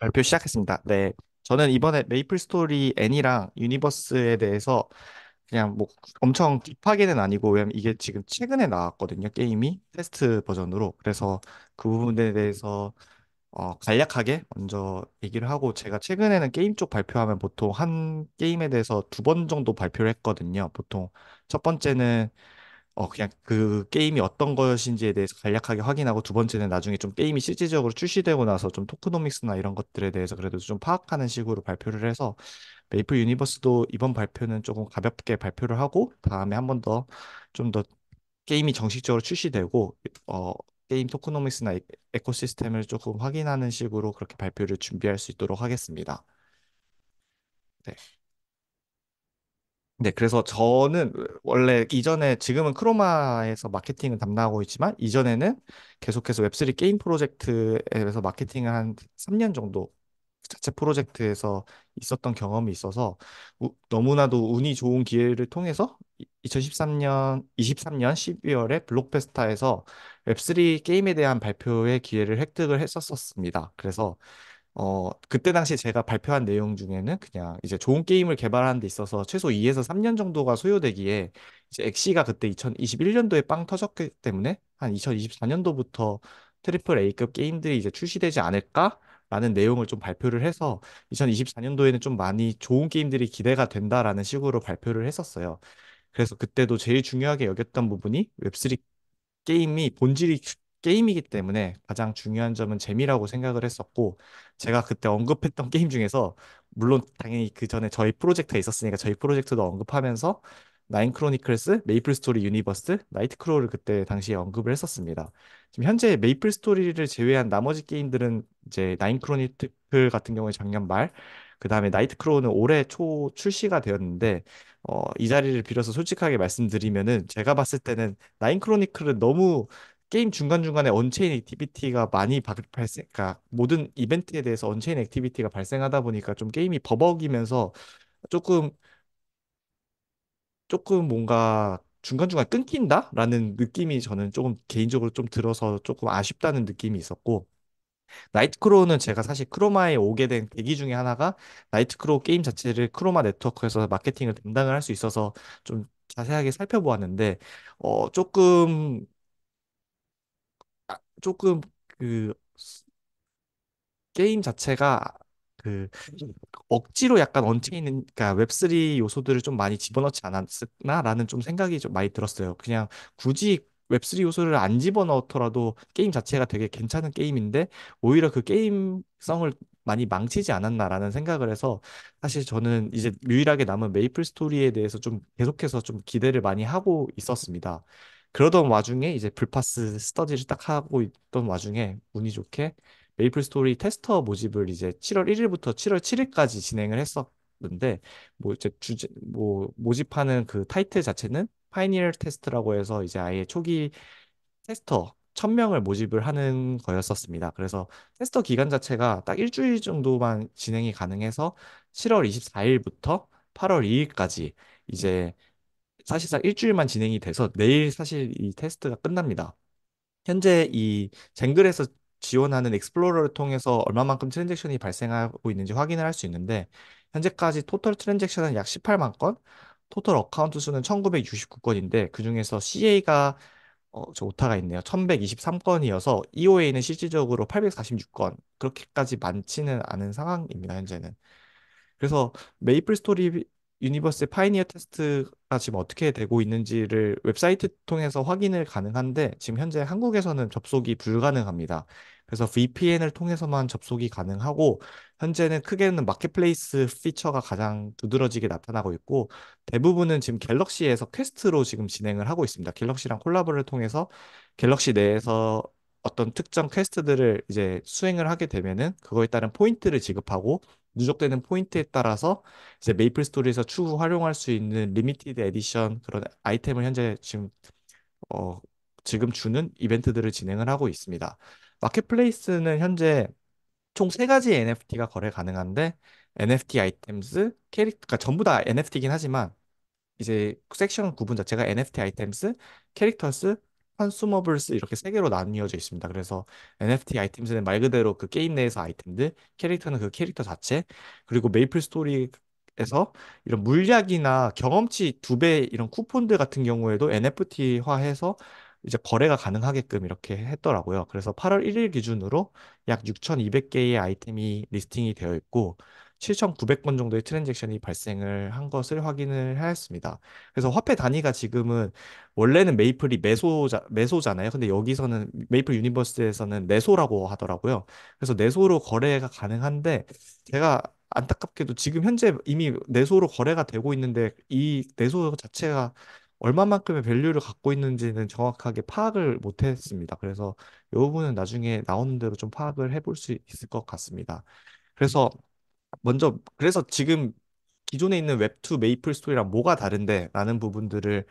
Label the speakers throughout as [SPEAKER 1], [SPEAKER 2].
[SPEAKER 1] 발표 시작했습니다. 네. 저는 이번에 메이플 스토리 N이랑 유니버스에 대해서 그냥 뭐 엄청 딥하게는 아니고, 왜냐면 이게 지금 최근에 나왔거든요. 게임이 테스트 버전으로. 그래서 그 부분에 대해서 간략하게 먼저 얘기를 하고, 제가 최근에는 게임 쪽 발표하면 보통 한 게임에 대해서 두 번 정도 발표를 했거든요. 보통 첫 번째는 그냥 그 게임이 어떤 것인지에 대해서 간략하게 확인하고, 두 번째는 나중에 좀 게임이 실질적으로 출시되고 나서 좀 토크노믹스나 이런 것들에 대해서 그래도 좀 파악하는 식으로 발표를 해서, 메이플 유니버스도 이번 발표는 조금 가볍게 발표를 하고, 다음에 한 번 더 좀 더 게임이 정식적으로 출시되고 어 게임 토크노믹스나 에코시스템을 조금 확인하는 식으로 그렇게 발표를 준비할 수 있도록 하겠습니다. 네. 네, 그래서 저는 원래 이전에, 지금은 크로마에서 마케팅을 담당하고 있지만, 이전에는 계속해서 웹3 게임 프로젝트에서 마케팅을 한 3년 정도 자체 프로젝트에서 있었던 경험이 있어서, 너무나도 운이 좋은 기회를 통해서 2013년 12월에 블록페스타에서 웹3 게임에 대한 발표의 기회를 획득을 했었습니다. 그래서 그때 당시 제가 발표한 내용 중에는 그냥 이제 좋은 게임을 개발하는 데 있어서 최소 2에서 3년 정도가 소요되기에, 이제 엑시가 그때 2021년도에 빵 터졌기 때문에 한 2024년도부터 트리플 A급 게임들이 이제 출시되지 않을까라는 내용을 좀 발표를 해서, 2024년도에는 좀 많이 좋은 게임들이 기대가 된다라는 식으로 발표를 했었어요. 그래서 그때도 제일 중요하게 여겼던 부분이, 웹3 게임이 본질이 게임이기 때문에 가장 중요한 점은 재미라고 생각을 했었고, 제가 그때 언급했던 게임 중에서, 물론 당연히 그 전에 저희 프로젝트가 있었으니까 저희 프로젝트도 언급하면서, 나인 크로니클스, 메이플 스토리 유니버스, 나이트 크로우를 그때 당시에 언급을 했었습니다. 지금 현재 메이플 스토리를 제외한 나머지 게임들은, 이제 나인 크로니클 같은 경우에 작년 말, 그 다음에 나이트 크로우는 올해 초 출시가 되었는데, 이 자리를 빌어서 솔직하게 말씀드리면은, 제가 봤을 때는 나인 크로니클은 너무 게임 중간중간에 언체인 액티비티가 많이 발생, 그러니까 모든 이벤트에 대해서 언체인 액티비티가 발생하다 보니까 좀 게임이 버벅이면서, 조금 뭔가 중간중간 끊긴다라는 느낌이 저는 조금 개인적으로 좀 들어서 조금 아쉽다는 느낌이 있었고, 나이트크로우는 제가 사실 크로마에 오게 된 계기 중에 하나가, 나이트크로우 게임 자체를 크로마 네트워크에서 마케팅을 담당을 할 수 있어서 좀 자세하게 살펴보았는데, 조금 조금 그 게임 자체가 그 억지로 약간 얹혀있는, 그러니까 웹3 요소들을 좀 많이 집어넣지 않았나라는 좀 생각이 좀 많이 들었어요. 그냥 굳이 웹3 요소를 안 집어넣더라도 게임 자체가 되게 괜찮은 게임인데, 오히려 그 게임성을 많이 망치지 않았나라는 생각을 해서, 사실 저는 이제 유일하게 남은 메이플 스토리에 대해서 좀 계속해서 좀 기대를 많이 하고 있었습니다. 그러던 와중에 이제 불파스 스터디를 딱 하고 있던 와중에, 운이 좋게 메이플 스토리 테스터 모집을 이제 7월 1일부터 7월 7일까지 진행을 했었는데, 뭐 이제 주제 뭐 모집하는 그 타이틀 자체는 파이니어 테스트라고 해서, 이제 아예 초기 테스터 1000명을 모집을 하는 거였었습니다. 그래서 테스터 기간 자체가 딱 일주일 정도만 진행이 가능해서, 7월 24일부터 8월 2일까지 이제 사실상 일주일만 진행이 돼서, 내일 사실 이 테스트가 끝납니다. 현재 이 쟁글에서 지원하는 익스플로러를 통해서 얼마만큼 트랜잭션이 발생하고 있는지 확인을 할 수 있는데, 현재까지 토탈 트랜잭션은 약 18만 건, 토탈 어카운트 수는 1969건인데, 그중에서 CA가 저 오타가 있네요. 1123건이어서 EOA는 실질적으로 846건, 그렇게까지 많지는 않은 상황입니다, 현재는. 그래서 메이플 스토리 유니버스의 파이니어 테스트가 지금 어떻게 되고 있는지를 웹사이트 통해서 확인을 가능한데, 지금 현재 한국에서는 접속이 불가능합니다. 그래서 VPN을 통해서만 접속이 가능하고, 현재는 크게는 마켓플레이스 피처가 가장 두드러지게 나타나고 있고, 대부분은 지금 갤럭시에서 퀘스트로 지금 진행을 하고 있습니다. 갤럭시랑 콜라보를 통해서 갤럭시 내에서 어떤 특정 퀘스트들을 이제 수행을 하게 되면은, 그거에 따른 포인트를 지급하고, 누적되는 포인트에 따라서 이제 메이플 스토리에서 추후 활용할 수 있는 리미티드 에디션 그런 아이템을 현재 어 지금 주는 이벤트들을 진행을 하고 있습니다. 마켓플레이스는 현재 총 세 가지 NFT가 거래 가능한데, NFT 아이템스, 캐릭터, 그러니까 전부 다 NFT긴 하지만, 이제 섹션 구분 자체가 NFT 아이템스, 캐릭터스, 컨슈머블스 이렇게 세 개로 나뉘어져 있습니다. 그래서 NFT 아이템즈는 말 그대로 그 게임 내에서 아이템들, 캐릭터는 그 캐릭터 자체, 그리고 메이플 스토리에서 이런 물약이나 경험치 2배 이런 쿠폰들 같은 경우에도 NFT화해서 이제 거래가 가능하게끔 이렇게 했더라고요. 그래서 8월 1일 기준으로 약 6,200개의 아이템이 리스팅이 되어 있고 7,900건 정도의 트랜잭션이 발생을 한 것을 확인을 하였습니다. 그래서 화폐 단위가 지금은 원래는 메이플이 메소잖아요. 근데 여기서는 메이플 유니버스에서는 네소라고 하더라고요. 그래서 네소로 거래가 가능한데 제가 안타깝게도 지금 현재 이미 내소로 거래가 되고 있는데 이 내소 자체가 얼마만큼의 밸류를 갖고 있는지는 정확하게 파악을 못했습니다. 그래서 이 부분은 나중에 나오는 대로 좀 파악을 해볼 수 있을 것 같습니다. 그래서 그래서 지금 기존에 있는 웹2 메이플 스토리랑 뭐가 다른데? 라는 부분들을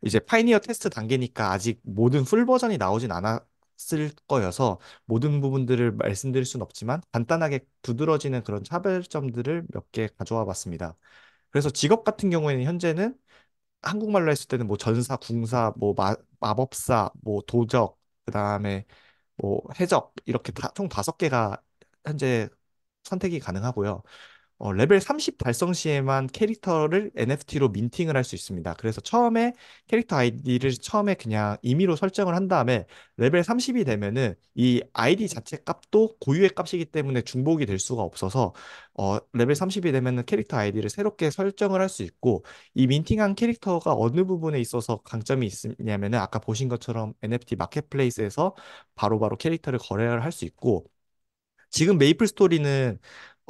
[SPEAKER 1] 이제 파이니어 테스트 단계니까 아직 모든 풀 버전이 나오진 않았을 거여서 모든 부분들을 말씀드릴 순 없지만 간단하게 두드러지는 그런 차별점들을 몇 개 가져와 봤습니다. 그래서 직업 같은 경우에는 현재는 한국말로 했을 때는 뭐 전사, 궁사, 뭐 마법사, 뭐 도적, 그다음에 뭐 해적 이렇게 총 5개가 현재 선택이 가능하고요. 레벨 30 달성 시에만 캐릭터를 NFT로 민팅을 할 수 있습니다. 그래서 처음에 캐릭터 아이디를 처음에 그냥 임의로 설정을 한 다음에 레벨 30이 되면은 이 아이디 자체 값도 고유의 값이기 때문에 중복이 될 수가 없어서 레벨 30이 되면은 캐릭터 아이디를 새롭게 설정을 할 수 있고 이 민팅한 캐릭터가 어느 부분에 있어서 강점이 있냐면은 아까 보신 것처럼 NFT 마켓플레이스에서 바로바로 캐릭터를 거래를 할 수 있고 지금 메이플 스토리는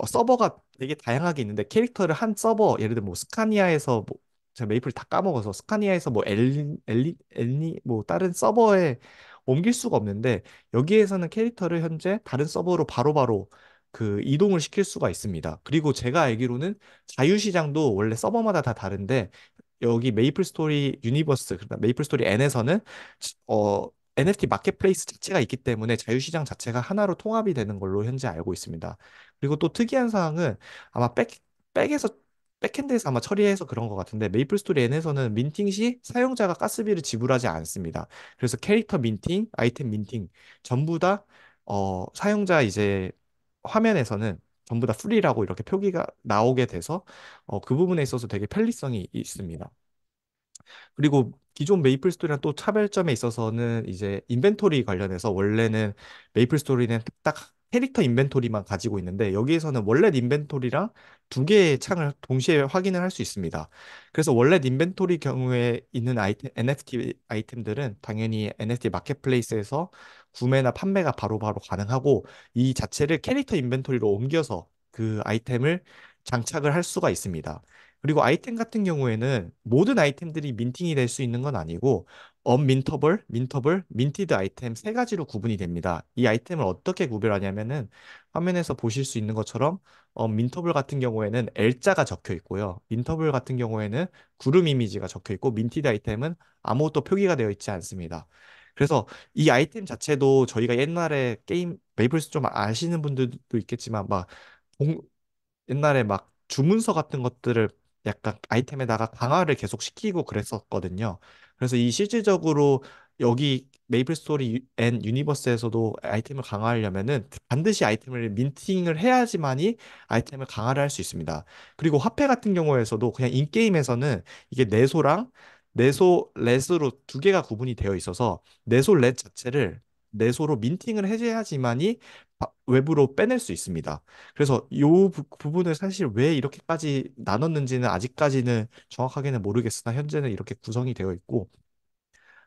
[SPEAKER 1] 서버가 되게 다양하게 있는데 캐릭터를 한 서버 예를 들면 뭐 스카니아에서 뭐 제가 메이플 다 까먹어서 스카니아에서 뭐 엘니 뭐 다른 서버에 옮길 수가 없는데 여기에서는 캐릭터를 현재 다른 서버로 바로바로 그 이동을 시킬 수가 있습니다. 그리고 제가 알기로는 자유시장도 원래 서버마다 다 다른데 여기 메이플 스토리 유니버스 그러니까 메이플 스토리 N에서는 어 NFT 마켓플레이스 자체가 있기 때문에 자유시장 자체가 하나로 통합이 되는 걸로 현재 알고 있습니다. 그리고 또 특이한 사항은 아마 백에서 백엔드에서 아마 처리해서 그런 것 같은데 메이플 스토리 N에서는 민팅 시 사용자가 가스비를 지불하지 않습니다. 그래서 캐릭터 민팅, 아이템 민팅 전부 다 사용자 이제 화면에서는 전부 다 프리라고 이렇게 표기가 나오게 돼서 그 부분에 있어서 되게 편리성이 있습니다. 그리고 기존 메이플 스토리랑 또 차별점에 있어서는 이제 인벤토리 관련해서 원래는 메이플 스토리는 딱 캐릭터 인벤토리만 가지고 있는데 여기에서는 원래 인벤토리랑 2개의 창을 동시에 확인을 할 수 있습니다. 그래서 원래 인벤토리 경우에 있는 아이템, NFT 아이템들은 당연히 NFT 마켓플레이스에서 구매나 판매가 바로바로 가능하고 이 자체를 캐릭터 인벤토리로 옮겨서 그 아이템을 장착을 할 수가 있습니다. 그리고 아이템 같은 경우에는 모든 아이템들이 민팅이 될 수 있는 건 아니고 언민터블, 민터블, 민티드 아이템 3가지로 구분이 됩니다. 이 아이템을 어떻게 구별하냐면은 화면에서 보실 수 있는 것처럼 민터블 같은 경우에는 L자가 적혀 있고요. 민터블 같은 경우에는 구름 이미지가 적혀 있고 민티드 아이템은 아무것도 표기가 되어 있지 않습니다. 그래서 이 아이템 자체도 저희가 옛날에 게임 메이플스 좀 아시는 분들도 있겠지만 막 옛날에 막 주문서 같은 것들을 약간 아이템에다가 강화를 계속 시키고 그랬었거든요. 그래서 이 실질적으로 여기 메이플 스토리 앤 유니버스에서도 아이템을 강화하려면은 반드시 아이템을 민팅을 해야지만이 아이템을 강화를 할 수 있습니다. 그리고 화폐 같은 경우에서도 그냥 인게임에서는 이게 내소랑 내소 렛으로 2개가 구분이 되어 있어서 내소 렛 자체를 내소로 민팅을 해제해야지만이 외부로 빼낼 수 있습니다. 그래서 부분을 사실 왜 이렇게까지 나눴는지는 아직까지는 정확하게는 모르겠으나 현재는 이렇게 구성이 되어 있고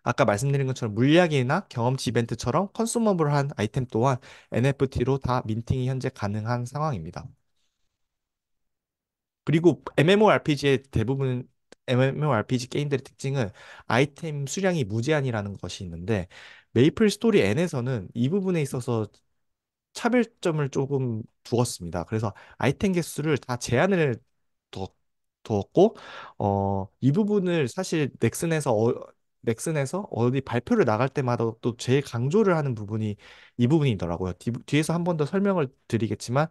[SPEAKER 1] 아까 말씀드린 것처럼 물약이나 경험치 이벤트처럼 컨슈머블한 아이템 또한 NFT로 다 민팅이 현재 가능한 상황입니다. 그리고 MMORPG의 대부분 MMORPG 게임들의 특징은 아이템 수량이 무제한이라는 것이 있는데 메이플 스토리 N에서는 이 부분에 있어서 차별점을 조금 두었습니다. 그래서 아이템 개수를 다 제한을 두, 두었고, 이 부분을 사실 넥슨에서 어디 발표를 나갈 때마다 또 제일 강조를 하는 부분이 이 부분이더라고요. 뒤에서 한 번 더 설명을 드리겠지만,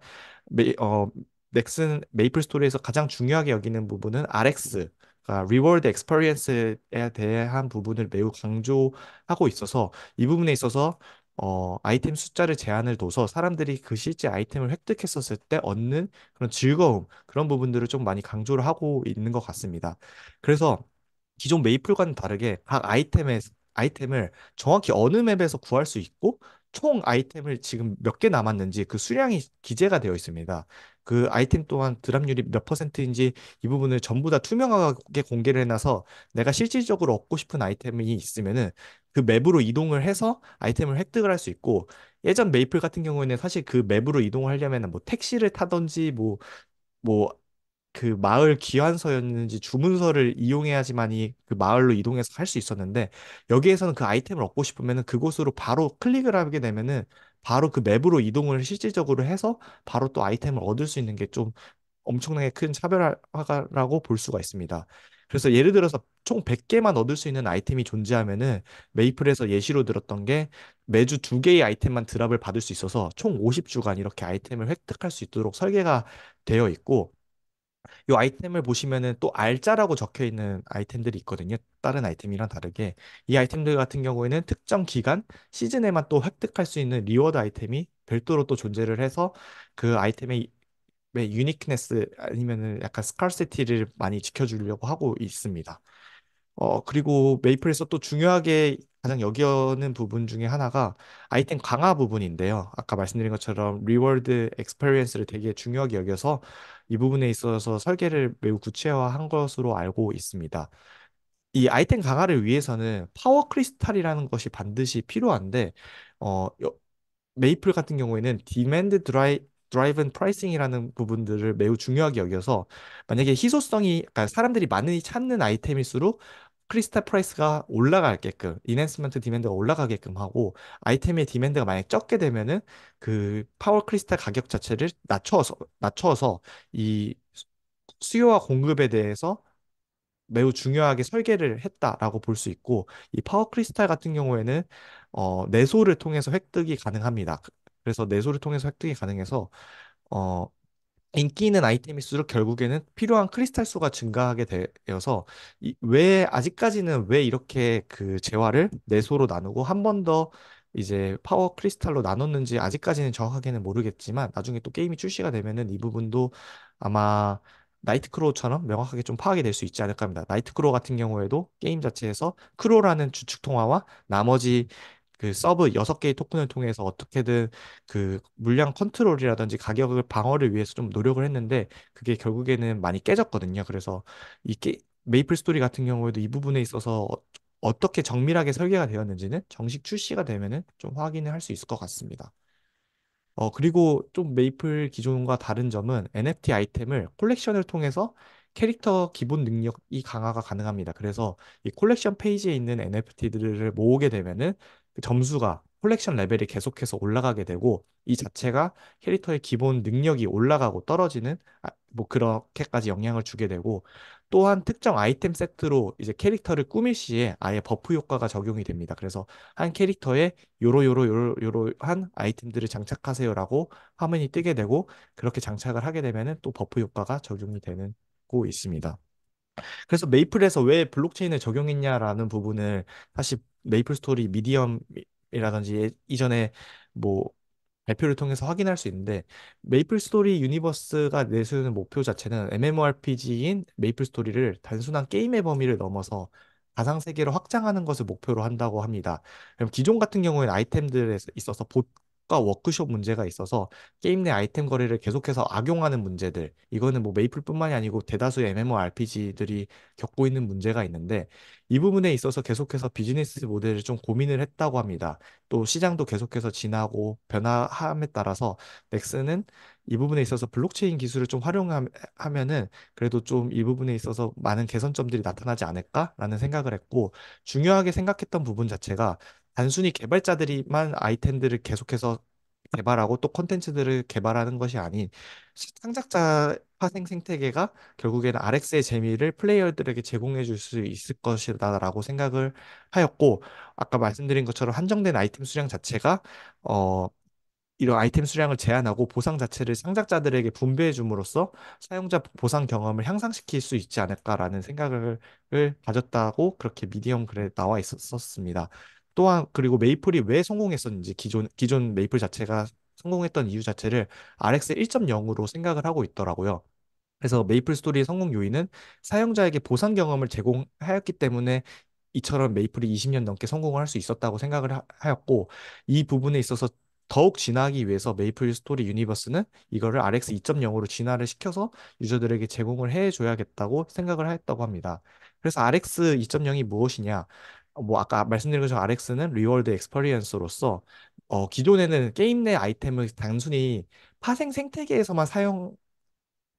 [SPEAKER 1] 메, 어, 넥슨 메이플 스토리에서 가장 중요하게 여기는 부분은 RX. 그러니까 리워드 엑스퍼리언스에 대한 부분을 매우 강조하고 있어서 이 부분에 있어서 아이템 숫자를 제한을 둬서 사람들이 그 실제 아이템을 획득했었을 때 얻는 그런 즐거움, 그런 부분들을 좀 많이 강조를 하고 있는 것 같습니다. 그래서 기존 메이플과는 다르게 각 아이템을 정확히 어느 맵에서 구할 수 있고 총 아이템을 지금 몇 개 남았는지 그 수량이 기재가 되어 있습니다. 그 아이템 또한 드랍률이 몇 퍼센트인지 이 부분을 전부 다 투명하게 공개를 해놔서 내가 실질적으로 얻고 싶은 아이템이 있으면은 그 맵으로 이동을 해서 아이템을 획득을 할 수 있고 예전 메이플 같은 경우에는 사실 그 맵으로 이동을 하려면 뭐 택시를 타든지 뭐 그 마을 기환서였는지 주문서를 이용해야지만이 그 마을로 이동해서 할 수 있었는데 여기에서는 그 아이템을 얻고 싶으면은 그곳으로 바로 클릭을 하게 되면은 바로 그 맵으로 이동을 실질적으로 해서 바로 또 아이템을 얻을 수 있는 게 좀 엄청나게 큰 차별화라고 볼 수가 있습니다. 그래서 예를 들어서 총 100개만 얻을 수 있는 아이템이 존재하면은 메이플에서 예시로 들었던 게 매주 2개의 아이템만 드랍을 받을 수 있어서 총 50주간 이렇게 아이템을 획득할 수 있도록 설계가 되어 있고 이 아이템을 보시면은 또 알짜라고 적혀 있는 아이템들이 있거든요. 다른 아이템이랑 다르게 이 아이템들 같은 경우에는 특정 기간 시즌에만 또 획득할 수 있는 리워드 아이템이 별도로 또 존재를 해서 그 아이템의 유니크네스 아니면은 약간 스카시티를 많이 지켜주려고 하고 있습니다. 그리고 메이플에서 또 중요하게 가장 여기는 부분 중에 하나가 아이템 강화 부분인데요. 아까 말씀드린 것처럼 리워드 엑스페리언스를 되게 중요하게 여겨서 이 부분에 있어서 설계를 매우 구체화한 것으로 알고 있습니다. 이 아이템 강화를 위해서는 파워 크리스탈이라는 것이 반드시 필요한데, 어, 메이플 같은 경우에는 디맨드 드라이븐 프라이싱이라는 부분들을 매우 중요하게 여겨서 만약에 희소성이 그러니까 사람들이 많이 찾는 아이템일수록 크리스탈 프라이스가 올라가게끔 이넨스먼트 디맨드가 올라가게끔 하고 아이템의 디맨드가 만약 적게 되면은 그 파워 크리스탈 가격 자체를 낮춰서 이 수요와 공급에 대해서 매우 중요하게 설계를 했다라고 볼 수 있고 이 파워 크리스탈 같은 경우에는 내소를 통해서 획득이 가능합니다. 그래서 내소를 통해서 획득이 가능해서 어, 인기 있는 아이템일수록 결국에는 필요한 크리스탈 수가 증가하게 되어서 왜 아직까지는 왜 이렇게 그 재화를 내소로 나누고 한 번 더 이제 파워 크리스탈로 나눴는지 아직까지는 정확하게는 모르겠지만 나중에 또 게임이 출시가 되면은 이 부분도 아마 나이트크로우처럼 명확하게 좀 파악이 될 수 있지 않을까 합니다. 나이트크로우 같은 경우에도 게임 자체에서 크로라는 주축 통화와 나머지 그 서브 6개의 토큰을 통해서 어떻게든 그 물량 컨트롤이라든지 가격을 방어를 위해서 좀 노력을 했는데 그게 결국에는 많이 깨졌거든요. 그래서 메이플 스토리 같은 경우에도 이 부분에 있어서 어떻게 정밀하게 설계가 되었는지는 정식 출시가 되면은 좀 확인을 할 수 있을 것 같습니다. 그리고 좀 메이플 기존과 다른 점은 NFT 아이템을 콜렉션을 통해서 캐릭터 기본 능력이 강화가 가능합니다. 그래서 이 콜렉션 페이지에 있는 NFT들을 모으게 되면은 그 점수가 콜렉션 레벨이 계속해서 올라가게 되고 이 자체가 캐릭터의 기본 능력이 올라가고 떨어지는 뭐 그렇게까지 영향을 주게 되고 또한 특정 아이템 세트로 이제 캐릭터를 꾸밀 시에 아예 버프 효과가 적용이 됩니다. 그래서 한 캐릭터에 요러한 아이템들을 장착하세요라고 화면이 뜨게 되고 그렇게 장착을 하게 되면은 또 버프 효과가 적용이 되는 고 있습니다. 그래서 메이플에서 왜 블록체인을 적용했냐라는 부분을 사실 메이플 스토리 미디엄이라든지 이전에 뭐 발표를 통해서 확인할 수 있는데 메이플 스토리 유니버스가 내세우는 목표 자체는 MMORPG인 메이플 스토리를 단순한 게임의 범위를 넘어서 가상 세계로 확장하는 것을 목표로 한다고 합니다. 그럼 기존 같은 경우에는 아이템들에 있어서 봇과 워크숍 문제가 있어서 게임 내 아이템 거래를 계속해서 악용하는 문제들 이거는 뭐 메이플뿐만이 아니고 대다수의 MMORPG들이 겪고 있는 문제가 있는데 이 부분에 있어서 계속해서 비즈니스 모델을 좀 고민을 했다고 합니다. 또 시장도 계속해서 진하고 변화함에 따라서 넥슨은 이 부분에 있어서 블록체인 기술을 좀 활용하면은 그래도 좀 이 부분에 있어서 많은 개선점들이 나타나지 않을까라는 생각을 했고 중요하게 생각했던 부분 자체가 단순히 개발자들이만 아이템들을 계속해서 개발하고 또 콘텐츠들을 개발하는 것이 아닌 창작자 파생 생태계가 결국에는 RX의 재미를 플레이어들에게 제공해 줄 수 있을 것이다라고 생각을 하였고 아까 말씀드린 것처럼 한정된 아이템 수량 자체가 어 이런 아이템 수량을 제한하고 보상 자체를 창작자들에게 분배해 줌으로써 사용자 보상 경험을 향상시킬 수 있지 않을까라는 생각을 가졌다고 그렇게 미디엄 글에 나와 있었습니다. 또한 그리고 메이플이 왜 성공했었는지 기존 메이플 자체가 성공했던 이유 자체를 RX 1.0으로 생각을 하고 있더라고요. 그래서 메이플 스토리의 성공 요인은 사용자에게 보상 경험을 제공하였기 때문에 이처럼 메이플이 20년 넘게 성공을 할 수 있었다고 생각을 하였고, 이 부분에 있어서 더욱 진화하기 위해서 메이플 스토리 유니버스는 이거를 RX 2.0으로 진화를 시켜서 유저들에게 제공을 해줘야겠다고 생각을 했다고 합니다. 그래서 RX 2.0이 무엇이냐? 뭐 아까 말씀드린 것처럼 RX는 리월드 엑스퍼리언스로서 기존에는 게임 내 아이템을 단순히 파생 생태계에서만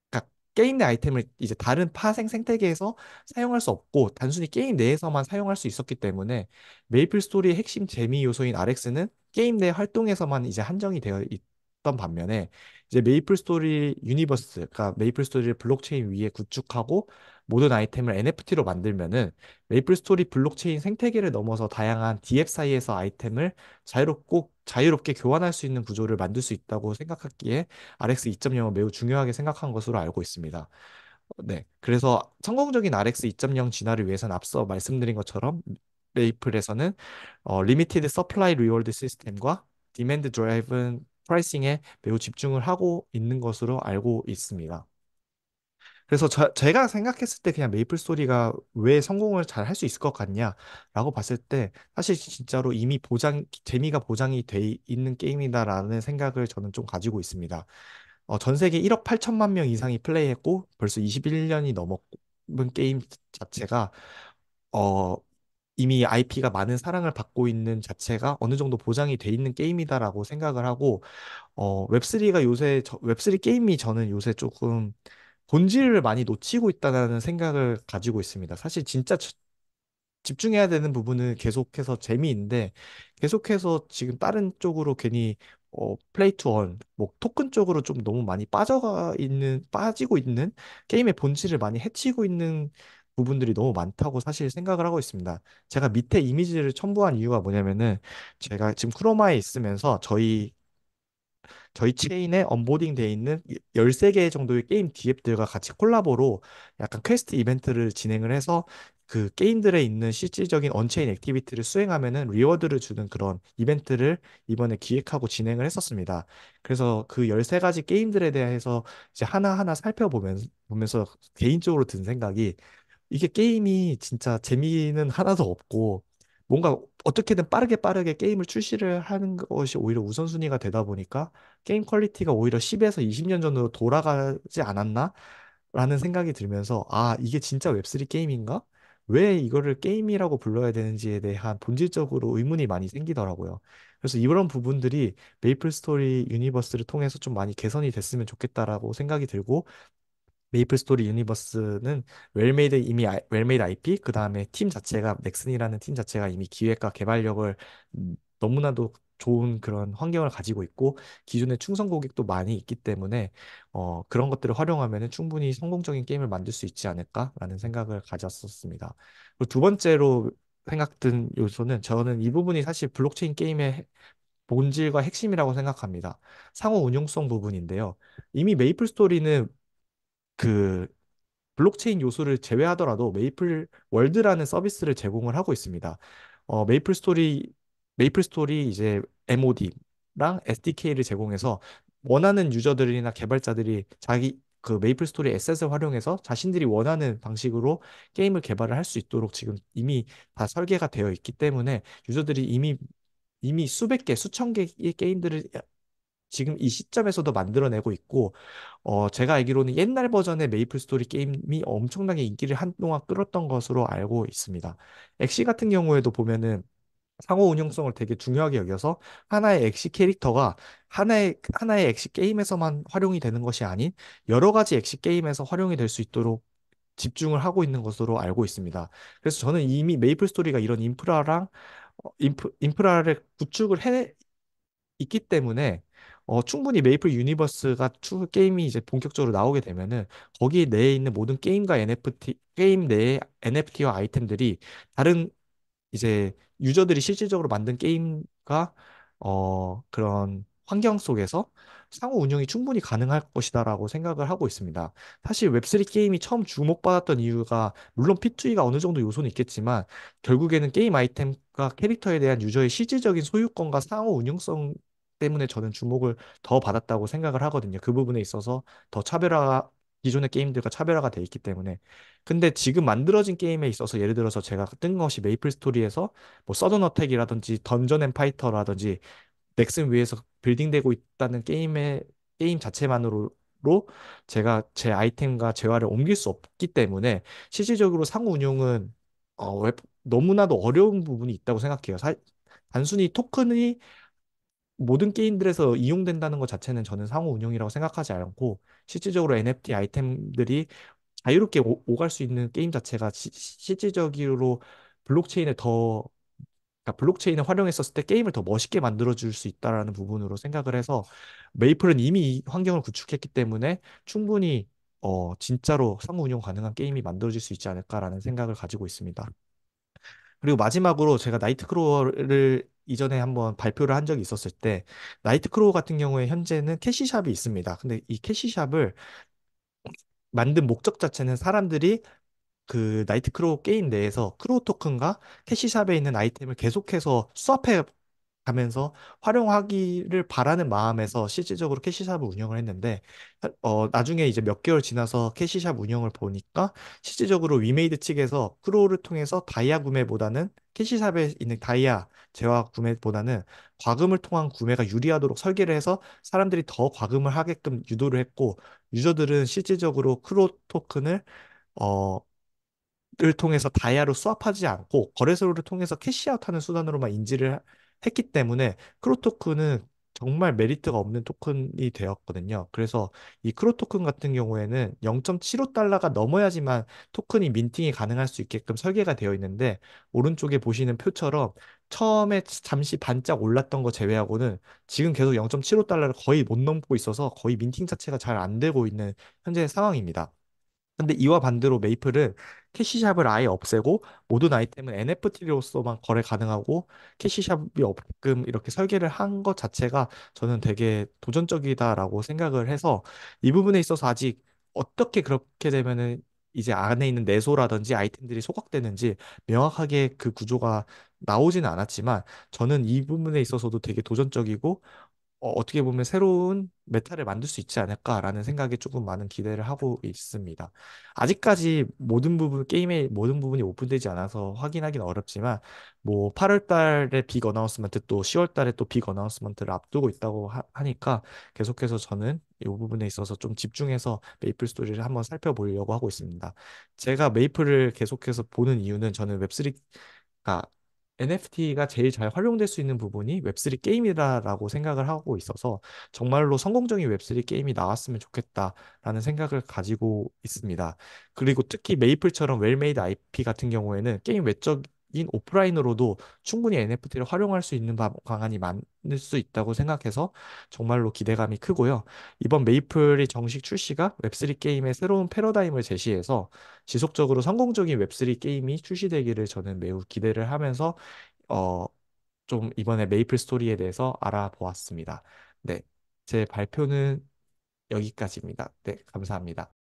[SPEAKER 1] 그러니까 게임 내 아이템을 이제 다른 파생 생태계에서 사용할 수 없고 단순히 게임 내에서만 사용할 수 있었기 때문에 메이플 스토리의 핵심 재미 요소인 RX는 게임 내 활동에서만 이제 한정이 되어 있던 반면에 이제 메이플 스토리 유니버스, 그러니까 메이플 스토리를 블록체인 위에 구축하고 모든 아이템을 NFT로 만들면은 메이플 스토리 블록체인 생태계를 넘어서 다양한 DF 사이에서 아이템을 자유롭게 교환할 수 있는 구조를 만들 수 있다고 생각했기에 RX 2.0은 매우 중요하게 생각한 것으로 알고 있습니다. 네. 그래서 성공적인 RX 2.0 진화를 위해서는 앞서 말씀드린 것처럼 메이플에서는 리미티드 서플라이 리워드 시스템과 디맨드 드라이븐 프라이싱에 매우 집중을 하고 있는 것으로 알고 있습니다. 그래서 제가 생각했을 때 그냥 메이플 스토리가 왜 성공을 잘 할 수 있을 것 같냐라고 봤을 때 사실 진짜로 이미 재미가 보장이 돼 있는 게임이다라는 생각을 저는 좀 가지고 있습니다. 전 세계 1억 8천만 명 이상이 플레이했고 벌써 21년이 넘은 게임 자체가 어, 이미 IP가 많은 사랑을 받고 있는 자체가 어느 정도 보장이 돼 있는 게임이다라고 생각을 하고 웹3 게임이 저는 요새 조금 본질을 많이 놓치고 있다는 생각을 가지고 있습니다. 사실 진짜 집중해야 되는 부분은 계속해서 재미인데 계속해서 지금 다른 쪽으로 괜히 플레이 투 원, 뭐 토큰 쪽으로 좀 너무 많이 빠지고 있는 게임의 본질을 많이 해치고 있는 부분들이 너무 많다고 사실 생각을 하고 있습니다. 제가 밑에 이미지를 첨부한 이유가 뭐냐면은 제가 지금 크로마에 있으면서 저희 체인에 언보딩 돼 있는 13개 정도의 게임 디앱들과 같이 콜라보로 약간 퀘스트 이벤트를 진행을 해서 그 게임들에 있는 실질적인 언체인 액티비티를 수행하면은 리워드를 주는 그런 이벤트를 이번에 기획하고 진행을 했었습니다. 그래서 그 13가지 게임들에 대해서 이제 하나하나 보면서 개인적으로 든 생각이 이게 게임이 진짜 재미는 하나도 없고 뭔가 어떻게든 빠르게 게임을 출시를 하는 것이 오히려 우선순위가 되다 보니까 게임 퀄리티가 오히려 10에서 20년 전으로 돌아가지 않았나? 라는 생각이 들면서 아, 이게 진짜 웹3 게임인가? 왜 이거를 게임이라고 불러야 되는지에 대한 본질적으로 의문이 많이 생기더라고요. 그래서 이런 부분들이 메이플 스토리 유니버스를 통해서 좀 많이 개선이 됐으면 좋겠다라고 생각이 들고 메이플 스토리 유니버스는 웰메이드 IP 그 다음에 팀 자체가 넥슨이라는 팀 자체가 이미 기획과 개발력을 너무나도 좋은 그런 환경을 가지고 있고 기존에 충성 고객도 많이 있기 때문에 그런 것들을 활용하면 충분히 성공적인 게임을 만들 수 있지 않을까라는 생각을 가졌었습니다. 그리고 두 번째로 생각든 요소는 저는 이 부분이 사실 블록체인 게임의 본질과 핵심이라고 생각합니다. 상호 운용성 부분인데요. 이미 메이플 스토리는 그 블록체인 요소를 제외하더라도 메이플 월드라는 서비스를 제공을 하고 있습니다. 메이플 스토리 이제 MOD랑 SDK를 제공해서 원하는 유저들이나 개발자들이 자기 그 메이플 스토리 에셋을 활용해서 자신들이 원하는 방식으로 게임을 개발을 할 수 있도록 지금 이미 다 설계가 되어 있기 때문에 유저들이 이미 수백 개, 수천 개의 게임들을 지금 이 시점에서도 만들어내고 있고 제가 알기로는 옛날 버전의 메이플 스토리 게임이 엄청나게 인기를 한동안 끌었던 것으로 알고 있습니다. 엑시 같은 경우에도 보면은 상호 운용성을 되게 중요하게 여겨서 하나의 엑시 캐릭터가 하나의 엑시 게임에서만 활용이 되는 것이 아닌 여러 가지 엑시 게임에서 활용이 될 수 있도록 집중을 하고 있는 것으로 알고 있습니다. 그래서 저는 이미 메이플 스토리가 이런 인프라를 구축을 해 있기 때문에 충분히 메이플 유니버스가 추후 게임이 이제 본격적으로 나오게 되면은 거기 내에 있는 모든 게임 내의 NFT와 아이템들이 다른 이제 유저들이 실질적으로 만든 게임과 그런 환경 속에서 상호 운영이 충분히 가능할 것이다라고 생각을 하고 있습니다. 사실 웹3 게임이 처음 주목받았던 이유가 물론 P2E가 어느 정도 요소는 있겠지만 결국에는 게임 아이템과 캐릭터에 대한 유저의 실질적인 소유권과 상호 운용성 때문에 저는 주목을 더 받았다고 생각을 하거든요. 그 부분에 있어서 더 차별화 기존의 게임들과 차별화가 돼 있기 때문에. 근데 지금 만들어진 게임에 있어서 예를 들어서 제가 뜬금없이 메이플 스토리에서 뭐 서든 어택이라든지 던전 앤 파이터라든지 넥슨 위에서 빌딩되고 있다는 게임 자체만으로 제가 제 아이템과 재화를 옮길 수 없기 때문에 실질적으로 상호 운용은 너무나도 어려운 부분이 있다고 생각해요. 단순히 토큰이 모든 게임들에서 이용된다는 것 자체는 저는 상호 운용이라고 생각하지 않고 실질적으로 NFT 아이템들이 자유롭게 오갈 수 있는 게임 자체가 실질적으로 블록체인을 더 그러니까 블록체인을 활용했었을 때 게임을 더 멋있게 만들어줄 수 있다라는 부분으로 생각을 해서 메이플은 이미 이 환경을 구축했기 때문에 충분히 진짜로 상호 운용 가능한 게임이 만들어질 수 있지 않을까라는 생각을 가지고 있습니다. 그리고 마지막으로 제가 나이트크로어를 이전에 한번 발표를 한 적이 있었을 때 나이트크로어 같은 경우에 현재는 캐시샵이 있습니다. 근데 이 캐시샵을 만든 목적 자체는 사람들이 그 나이트크로우 게임 내에서 크로우 토큰과 캐시샵에 있는 아이템을 계속해서 수합해 가면서 활용하기를 바라는 마음에서 실질적으로 캐시샵을 운영을 했는데 나중에 이제 몇 개월 지나서 캐시샵 운영을 보니까 실질적으로 위메이드 측에서 크로우를 통해서 다이아 구매보다는 캐시샵에 있는 다이아 재화 구매보다는 과금을 통한 구매가 유리하도록 설계를 해서 사람들이 더 과금을 하게끔 유도를 했고 유저들은 실질적으로 크로우 토큰을 어, 를 통해서 다이아로 스왑하지 않고 거래소를 통해서 캐시아웃하는 수단으로만 했기 때문에 크로토큰은 정말 메리트가 없는 토큰이 되었거든요. 그래서 이 크로토큰 같은 경우에는 0.75달러가 넘어야지만 토큰이 민팅이 가능할 수 있게끔 설계가 되어 있는데 오른쪽에 보시는 표처럼 처음에 잠시 반짝 올랐던 거 제외하고는 지금 계속 0.75달러를 거의 못 넘고 있어서 거의 민팅 자체가 잘 안 되고 있는 현재 상황입니다. 근데 이와 반대로 메이플은 캐시샵을 아예 없애고 모든 아이템은 NFT로서만 거래 가능하고 캐시샵이 없게끔 이렇게 설계를 한 것 자체가 저는 되게 도전적이다라고 생각을 해서 이 부분에 있어서 아직 어떻게 그렇게 되면은 이제 안에 있는 내소라든지 아이템들이 소각되는지 명확하게 그 구조가 나오지는 않았지만 저는 이 부분에 있어서도 되게 도전적이고 떻게 보면 새로운 메타를 만들 수 있지 않을까라는 생각에 조금 많은 기대를 하고 있습니다. 아직까지 게임의 모든 부분이 오픈되지 않아서 확인하기는 어렵지만, 뭐, 8월 달에 빅 어나운스먼트 또 10월 달에 또 빅 어나운스먼트를 앞두고 있다고 하니까 계속해서 저는 이 부분에 있어서 좀 집중해서 메이플 스토리를 한번 살펴보려고 하고 있습니다. 제가 메이플을 계속해서 보는 이유는 저는 웹3가 NFT가 제일 잘 활용될 수 있는 부분이 웹3 게임이다라고 생각을 하고 있어서 정말로 성공적인 웹3 게임이 나왔으면 좋겠다라는 생각을 가지고 있습니다. 그리고 특히 메이플처럼 웰메이드 IP 같은 경우에는 게임 외적인 오프라인으로도 충분히 NFT를 활용할 수 있는 방안이 많을 수 있다고 생각해서 정말로 기대감이 크고요. 이번 메이플이 정식 출시가 웹3 게임의 새로운 패러다임을 제시해서 지속적으로 성공적인 웹3 게임이 출시되기를 저는 매우 기대를 하면서 어, 좀 이번에 메이플 스토리에 대해서 알아보았습니다. 네, 제 발표는 여기까지입니다. 네, 감사합니다.